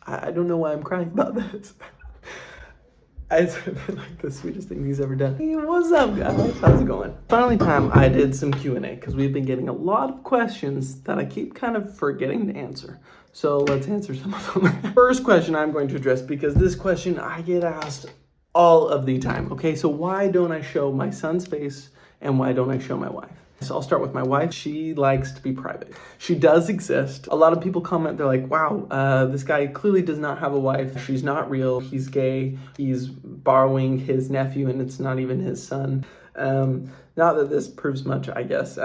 I don't know why I'm crying about this. It's been like the sweetest thing he's ever done. Hey, what's up, guys? How's it going? Finally time I did some Q&A because we've been getting a lot of questions that I keep kind of forgetting to answer. So let's answer some of them. First question I'm going to address, because this question I get asked all of the time. Okay, so why don't I show my son's face and why don't I show my wife? So I'll start with my wife. She likes to be private. She does exist. A lot of people comment, they're like, wow, this guy clearly does not have a wife. She's not real. He's gay. He's borrowing his nephew and it's not even his son. Not that this proves much, I guess.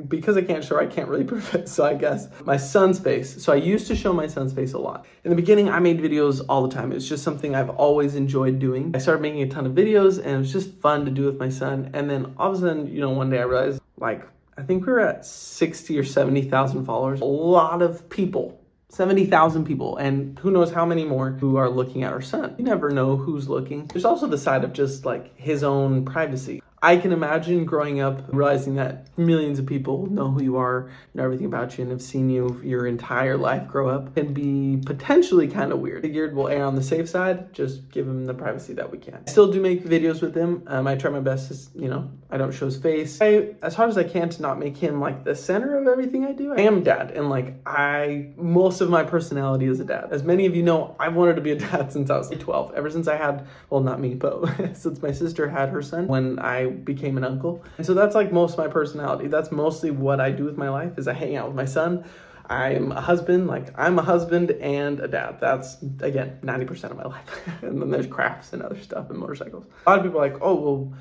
Because I can't show her, I can't really prove it. So I guess my son's face. So I used to show my son's face a lot. In the beginning, I made videos all the time. It's just something I've always enjoyed doing. I started making a ton of videos and it was just fun to do with my son. And then all of a sudden, one day I realized, I think we were at 60 or 70,000 followers. A lot of people. 70,000 people, and who knows how many more who are looking at our son. You never know who's looking. There's also the side of just his own privacy. I can imagine growing up realizing that millions of people know who you are, know everything about you, and have seen you your entire life grow up can be potentially kind of weird. Figured we'll err on the safe side, just give him the privacy that we can. I still do make videos with him. I try my best to, I don't show his face. As hard as I can to not make him the center of everything I do. I am dad, and most of my personality is a dad. As many of you know, I've wanted to be a dad since I was 12. Ever since I had, well, not me, but since my sister had her son when I became an uncle. And so that's most of my personality. That's mostly what I do with my life, is I hang out with my son. I'm a husband, I'm a husband and a dad. That's, again, 90% of my life. And then there's crafts and other stuff and motorcycles. A lot of people are like, oh, well,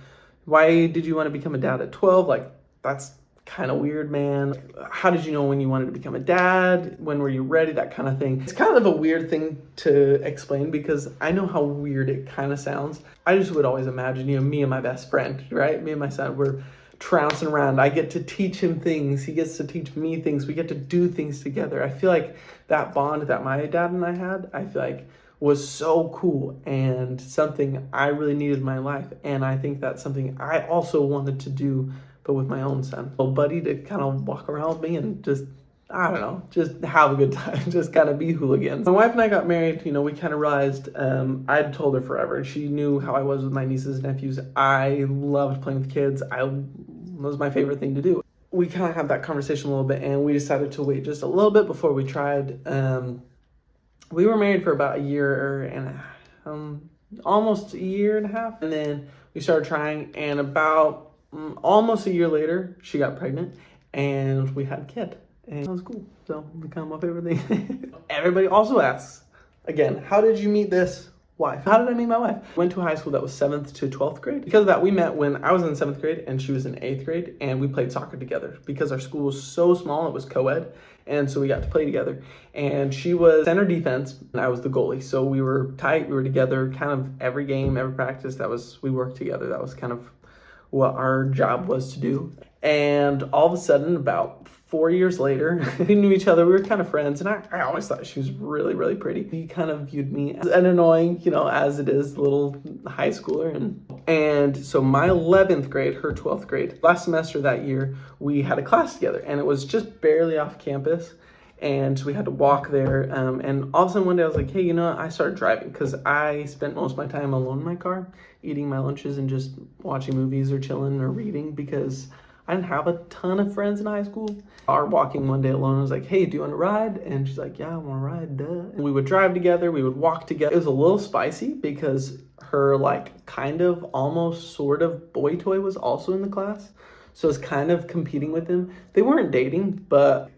why did you want to become a dad at 12? That's kind of weird, man. How did you know when you wanted to become a dad? When were you ready? That kind of thing. It's kind of a weird thing to explain because I know how weird it kind of sounds. I just would always imagine, me and my best friend, right? Me and my son, we're trouncing around. I get to teach him things. He gets to teach me things. We get to do things together. I feel like that bond that my dad and I had, was so cool and something I really needed in my life. And I think that's something I also wanted to do, but with my own son. A buddy to kind of walk around with me and just, I don't know, just have a good time, just kind of be hooligans. My wife and I got married, we kind of realized, I'd told her forever, and she knew how I was with my nieces and nephews. I loved playing with kids. It was my favorite thing to do. We kind of had that conversation a little bit, and we decided to wait just a little bit before we tried. We were married for about a year and almost a year and a half, and then we started trying, and about almost a year later, she got pregnant and we had a kid, and that was cool. So become my favorite thing. Everybody also asks, again, how did you meet this wife? How did I meet my wife? Went to a high school that was 7th to 12th grade. Because of that, we met when I was in 7th grade and she was in 8th grade, and we played soccer together because our school was so small. It was co-ed. And so we got to play together, and she was center defense and I was the goalie. So we were tight. We were together kind of every game, every practice. We worked together. That was kind of what our job was to do. And all of a sudden, about 4 years later, we knew each other. We were kind of friends, and I always thought she was really, really pretty. He kind of viewed me as an annoying, as it is, little high schooler. And so my 11th grade, her 12th grade, last semester that year, we had a class together, and it was just barely off campus. And we had to walk there. And all of a sudden one day I was like, hey, I started driving because I spent most of my time alone in my car, eating my lunches and just watching movies or chilling or reading because I didn't have a ton of friends in high school. Our walking one day alone, I was like, hey, do you want to ride? And she's like, yeah, I want to ride, duh. And we would drive together, we would walk together. It was a little spicy because her kind of almost sort of boy toy was also in the class. So it was kind of competing with him. They weren't dating, but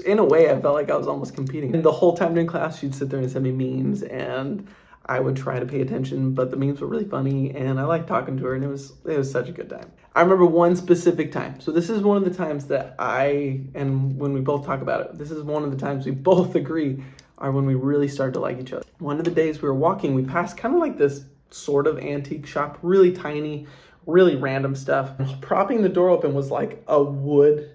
in a way, I felt like I was almost competing. And the whole time during class, she'd sit there and send me memes, and I would try to pay attention, but the memes were really funny, and I liked talking to her, and it was such a good time. I remember one specific time. So this is one of the times that and when we both talk about it, this is one of the times we both agree are when we really started to like each other. One of the days we were walking, we passed kind of this sort of antique shop, really tiny, really random stuff. Propping the door open was a wood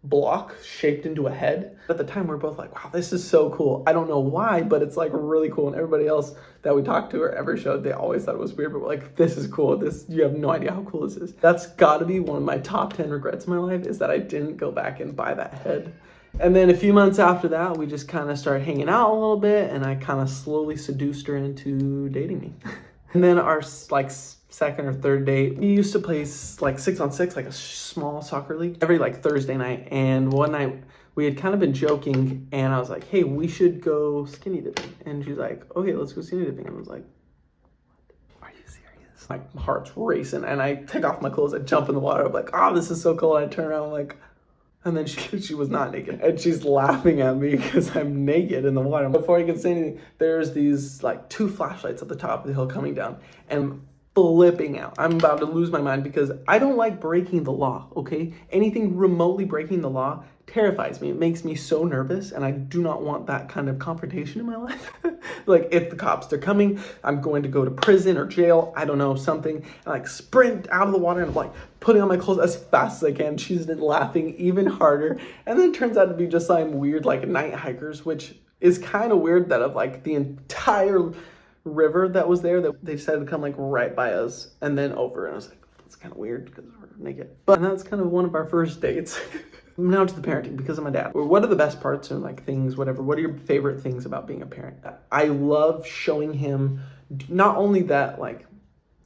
block shaped into a head. At the time, we were both like, wow, this is so cool. I don't know why, but it's really cool. And everybody else that we talked to or ever showed, they always thought it was weird, but we're like, this is cool. You have no idea how cool this is. That's got to be one of my top 10 regrets in my life, is that I didn't go back and buy that head And then a few months after that, we just kind of started hanging out a little bit, and I kind of slowly seduced her into dating me. And then our like second or third date, we used to play like 6-on-6, like a small soccer league, every like Thursday night. And one night we had kind of been joking, and I was like, hey, we should go skinny dipping. And she's like, okay, let's go skinny dipping. And I was like, what? Are you serious? My heart's racing, and I take off my clothes, I jump in the water. I'm like, oh, this is so cool. And I turn around, I'm like, and then she was not naked. And she's laughing at me because I'm naked in the water. Before I can say anything, there's these like 2 flashlights at the top of the hill coming down, and I'm flipping out. I'm about to lose my mind because I don't like breaking the law, okay? Anything remotely breaking the law terrifies me. It makes me so nervous, and I do not want that kind of confrontation in my life. Like, if the cops are coming, I'm going to go to prison or jail, I don't know, something. And like sprint out of the water, and I'm like putting on my clothes as fast as I can. She's laughing even harder. And then it turns out to be just some weird like night hikers, which is kind of weird that of like the entire river that was there, that they decided to come like right by us and then over. And I was like, it's kind of weird because we're naked. But that's kind of one of our first dates. Now to the parenting, because of my dad. What are the best parts, or like things, whatever? What are your favorite things about being a parent? I love showing him not only that like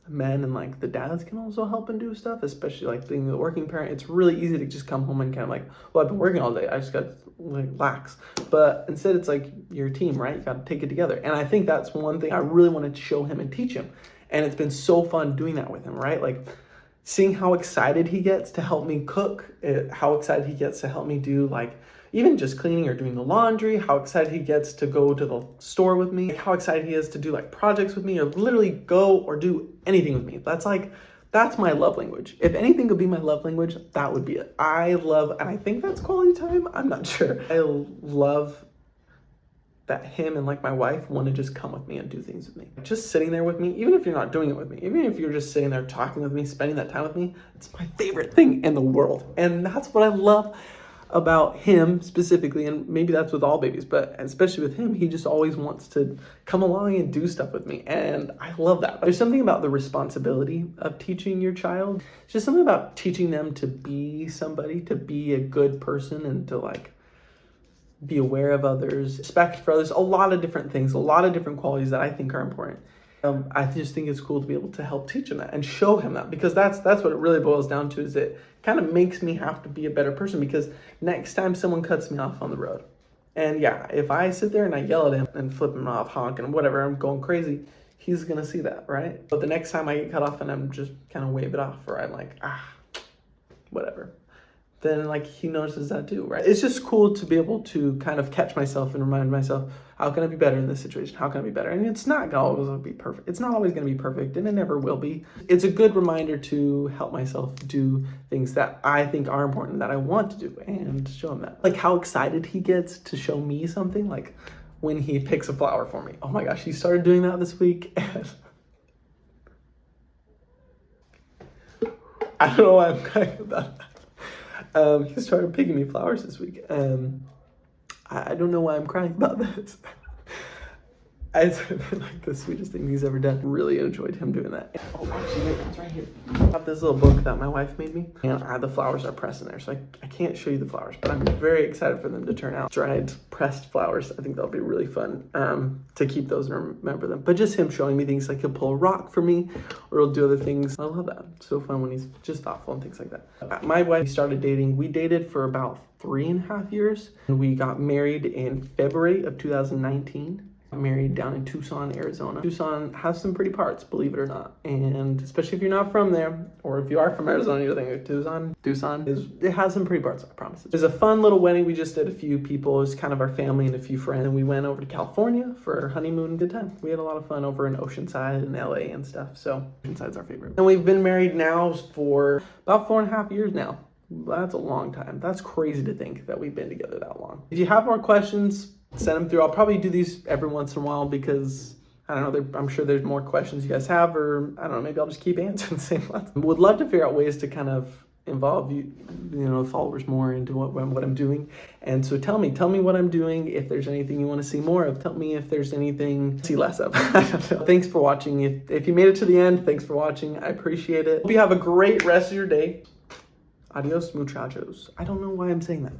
men and like the dads can also help and do stuff, especially like being the working parent. It's really easy to just come home and kind of like, well, I've been working all day, I just got to relax. But instead it's like your team, right? You got to take it together. And I think that's one thing I really wanted to show him and teach him. And it's been so fun doing that with him, right? Like seeing how excited he gets to help me cook, how excited he gets to help me do like even just cleaning or doing the laundry, how excited he gets to go to the store with me, how excited he is to do like projects with me, or literally go or do anything with me. That's my love language. If anything could be my love language, that would be it. I love, and I think that's quality time, I'm not sure. I love that him and like my wife want to just come with me and do things with me. Just sitting there with me, even if you're not doing it with me, even if you're just sitting there talking with me, spending that time with me, it's my favorite thing in the world. And that's what I love about him specifically, and maybe that's with all babies, but especially with him, he just always wants to come along and do stuff with me, and I love that. There's something about the responsibility of teaching your child. It's just something about teaching them to be somebody, to be a good person, and to like be aware of others, respect for others, a lot of different things, a lot of different qualities that I think are important. I just think it's cool to be able to help teach him that and show him that, because that's what it really boils down to, is it kind of makes me have to be a better person, because next time someone cuts me off on the road, and yeah, if I sit there and I yell at him and flip him off, honking, whatever, I'm going crazy, he's gonna see that, right? But the next time I get cut off and I'm just kind of wave it off, or I'm like, whatever, then like he notices that too, right? It's just cool to be able to kind of catch myself and remind myself, how can I be better in this situation? How can I be better? And it's not always going to be perfect. It's not always going to be perfect, and it never will be. It's a good reminder to help myself do things that I think are important, that I want to do, and show him that. Like how excited he gets to show me something, like when he picks a flower for me. Oh my gosh, he started doing that this week. And I don't know why I'm crying about that. He started picking me flowers this week. I don't know why I'm crying about this. It's been like the sweetest thing he's ever done. Really enjoyed him doing that. Oh, actually, it's right here. I have this little book that my wife made me, and the flowers are pressed in there, so I can't show you the flowers, but I'm very excited for them to turn out. Dried pressed flowers. I think that'll be really fun to keep those and remember them. But just him showing me things, like he'll pull a rock for me, or he'll do other things. I love that. It's so fun when he's just thoughtful and things like that. My wife started dating. We dated for about 3.5 years, and we got married in February of 2019. Married down in Tucson, Arizona. Tucson has some pretty parts, believe it or not. And especially if you're not from there, or if you are from Arizona, you're thinking Tucson it has some pretty parts, I promise. It was a fun little wedding. We just did a few people. It was kind of our family and a few friends. And we went over to California for our honeymoon. Good time. We had a lot of fun over in Oceanside and LA and stuff. So Oceanside's our favorite. And we've been married now for about 4.5 years now. That's a long time. That's crazy to think that we've been together that long. If you have more questions, send them through. I'll probably do these every once in a while, because I don't know, I'm sure there's more questions you guys have, or I don't know, maybe I'll just keep answering the same ones. Would love to figure out ways to kind of involve you know, followers more into what I'm doing. And so tell me what I'm doing. If there's anything you want to see more of, tell me. If there's anything to see less of. Thanks for watching. If you made it to the end, thanks for watching. I appreciate it. Hope you have a great rest of your day. Adios, muchachos. I don't know why I'm saying that.